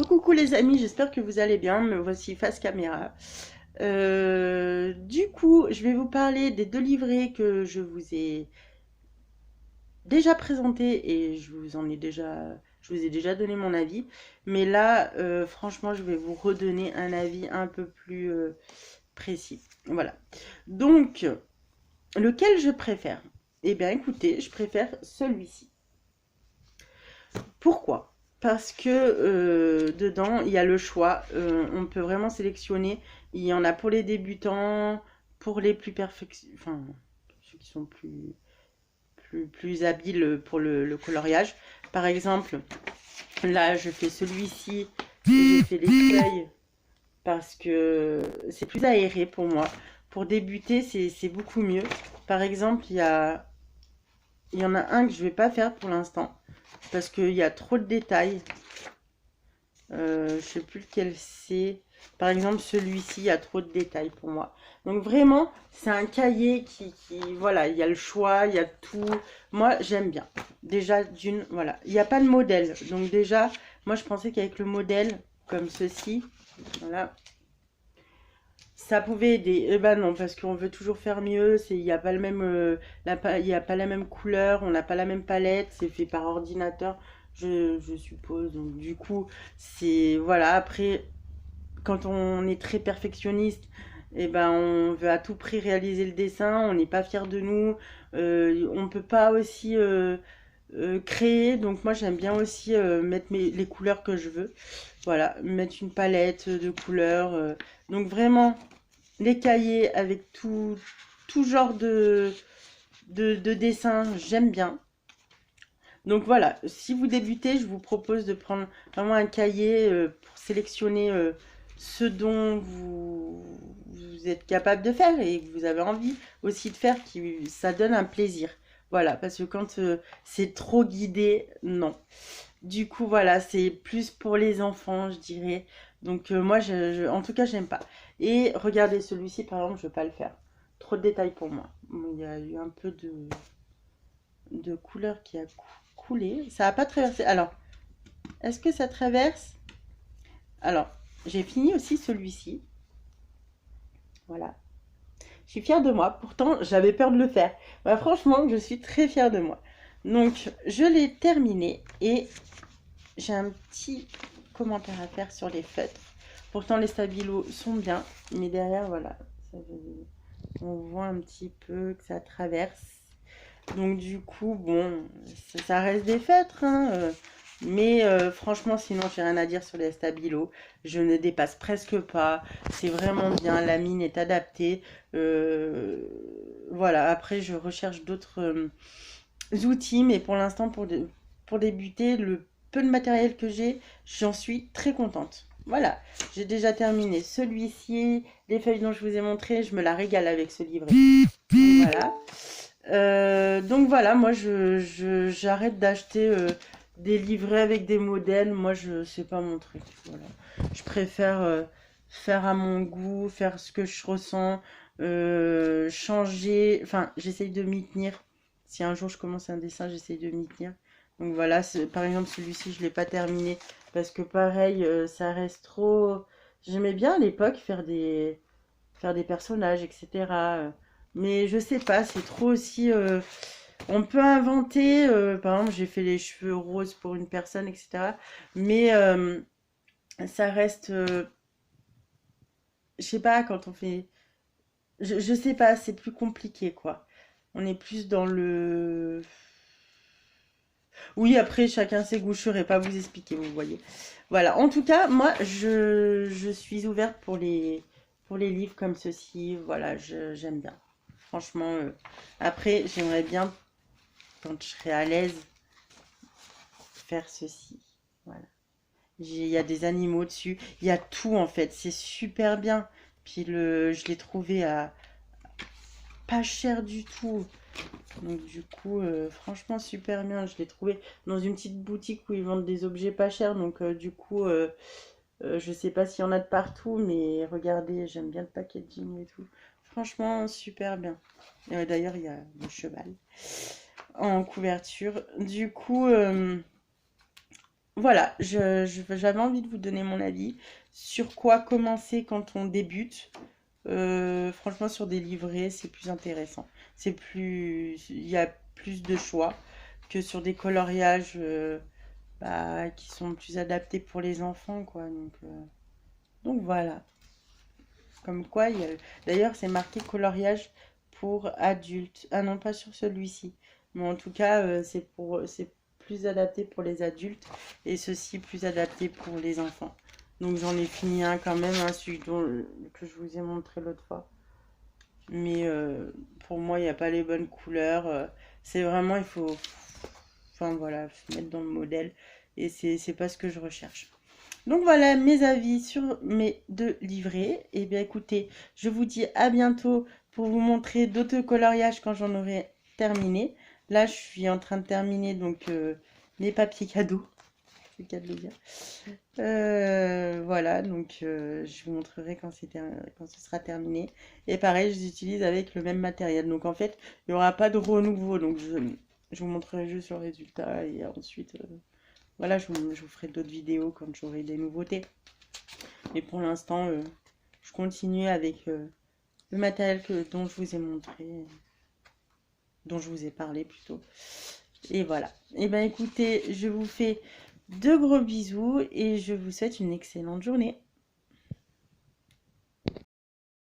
Coucou les amis, j'espère que vous allez bien. Me voici face caméra. Du coup, je vais vous parler des deux livrets que je vous ai déjà présentés et je vous ai déjà donné mon avis. Mais là, franchement, je vais vous redonner un avis un peu plus précis. Voilà. Donc, lequel je préfère? Eh bien, écoutez, je préfère celui-ci. Pourquoi? Parce que dedans, il y a le choix. On peut vraiment sélectionner. Il y en a pour les débutants, pour les plus perfectionnés, enfin, ceux qui sont plus habiles pour le coloriage. Par exemple, là, je fais celui-ci et j'ai fait les feuilles parce que c'est plus aéré pour moi. Pour débuter, c'est beaucoup mieux. Par exemple, il y en a un que je vais pas faire pour l'instant parce qu'il y a trop de détails. Je sais plus lequel c'est. Par exemple, celui-ci, il y a trop de détails pour moi. Donc vraiment, c'est un cahier voilà, il y a le choix, il y a tout. Moi, j'aime bien. Déjà, voilà, il n'y a pas de modèle. Donc déjà, moi, je pensais qu'avec le modèle, comme ceci, voilà, ça pouvait aider. Eh ben non, parce qu'on veut toujours faire mieux. Il n'y a pas le même, il y a pas la même couleur, on n'a pas la même palette. C'est fait par ordinateur, je suppose. Donc du coup, c'est voilà. Après, quand on est très perfectionniste, eh ben on veut à tout prix réaliser le dessin. On n'est pas fier de nous. On peut pas aussi créer. Donc moi, j'aime bien aussi mettre les couleurs que je veux. Voilà, mettre une palette de couleurs. Donc vraiment les cahiers avec tout genre de dessin, j'aime bien. Donc voilà, si vous débutez, je vous propose de prendre vraiment un cahier pour sélectionner ce dont vous êtes capable de faire et que vous avez envie aussi de faire, qui ça donne un plaisir. Voilà, parce que quand c'est trop guidé, non. Du coup, voilà, c'est plus pour les enfants, je dirais. Donc, moi, en tout cas, j'aime pas. Et regardez, celui-ci, par exemple, je vais pas le faire. Trop de détails pour moi. Bon, il y a eu un peu de couleur qui a coulé. Ça n'a pas traversé. Alors, est-ce que ça traverse? Alors, j'ai fini aussi celui-ci. Voilà. Je suis fière de moi. Pourtant, j'avais peur de le faire. Bah, franchement, je suis très fière de moi. Donc, je l'ai terminé et j'ai un petit commentaire à faire sur les feutres. Pourtant, les stabilos sont bien, mais derrière, voilà, on voit un petit peu que ça traverse. Donc, du coup, bon, ça reste des feutres, hein, mais franchement, sinon, j'ai rien à dire sur les stabilos. Je ne dépasse presque pas. C'est vraiment bien. La mine est adaptée. Voilà, après, je recherche d'autres outils, mais pour l'instant, pour débuter, le peu de matériel que j'ai, j'en suis très contente. Voilà, j'ai déjà terminé celui-ci, les feuilles dont je vous ai montré, je me la régale avec ce livret. Voilà. Donc voilà, moi j'arrête d'acheter des livrets avec des modèles. Moi je sais pas mon truc. Voilà. Je préfère faire à mon goût, faire ce que je ressens, changer. Enfin, j'essaye de m'y tenir. Si un jour je commence un dessin, j'essaye de m'y tenir. Donc voilà, par exemple celui-ci je l'ai pas terminé parce que pareil, ça reste trop. J'aimais bien à l'époque faire des personnages, etc. Mais je sais pas, c'est trop aussi. On peut inventer. Par exemple, j'ai fait les cheveux roses pour une personne, etc. Mais ça reste. Je sais pas, quand on fait. Je sais pas, c'est plus compliqué, quoi. On est plus dans le. Oui, après, chacun ses goûts, je saurais pas vous expliquer, vous voyez. Voilà, en tout cas, moi, je suis ouverte pour les livres comme ceci. Voilà, j'aime bien. Franchement, après, j'aimerais bien, quand je serai à l'aise, faire ceci. Voilà. Il y a des animaux dessus. Il y a tout, en fait. C'est super bien. Puis je l'ai trouvé à pas cher du tout. Donc du coup, franchement super bien. Je l'ai trouvé dans une petite boutique où ils vendent des objets pas chers. Donc du coup, je sais pas s'il y en a de partout, mais regardez, j'aime bien le packaging et tout. Franchement, super bien. D'ailleurs, il y a le cheval en couverture. Du coup, voilà, j'avais envie de vous donner mon avis sur quoi commencer quand on débute. Franchement, sur des livrets, c'est plus intéressant. Il y a plus de choix que sur des coloriages bah, qui sont plus adaptés pour les enfants, quoi. Donc voilà. Comme quoi, d'ailleurs, c'est marqué coloriage pour adultes. Ah non, pas sur celui-ci. Mais en tout cas, c'est plus adapté pour les adultes et ceci plus adapté pour les enfants. Donc j'en ai fini un quand même, hein, que je vous ai montré l'autre fois. Mais pour moi, il n'y a pas les bonnes couleurs. C'est vraiment, il faut, enfin voilà, se mettre dans le modèle. Et c'est pas ce que je recherche. Donc voilà mes avis sur mes deux livrets. Et bien écoutez, je vous dis à bientôt pour vous montrer d'autres coloriages quand j'en aurai terminé. Là, je suis en train de terminer donc mes papiers cadeaux. C'est le cas de le dire. Voilà, donc je vous montrerai quand ce sera terminé. Et pareil, je les utilise avec le même matériel. Donc en fait, il n'y aura pas de renouveau. Donc je vous montrerai juste le résultat et ensuite, voilà, je vous ferai d'autres vidéos quand j'aurai des nouveautés. Mais pour l'instant, je continue avec le matériel dont je vous ai montré, dont je vous ai parlé plutôt. Et voilà. Et ben écoutez, je vous fais de gros bisous et je vous souhaite une excellente journée.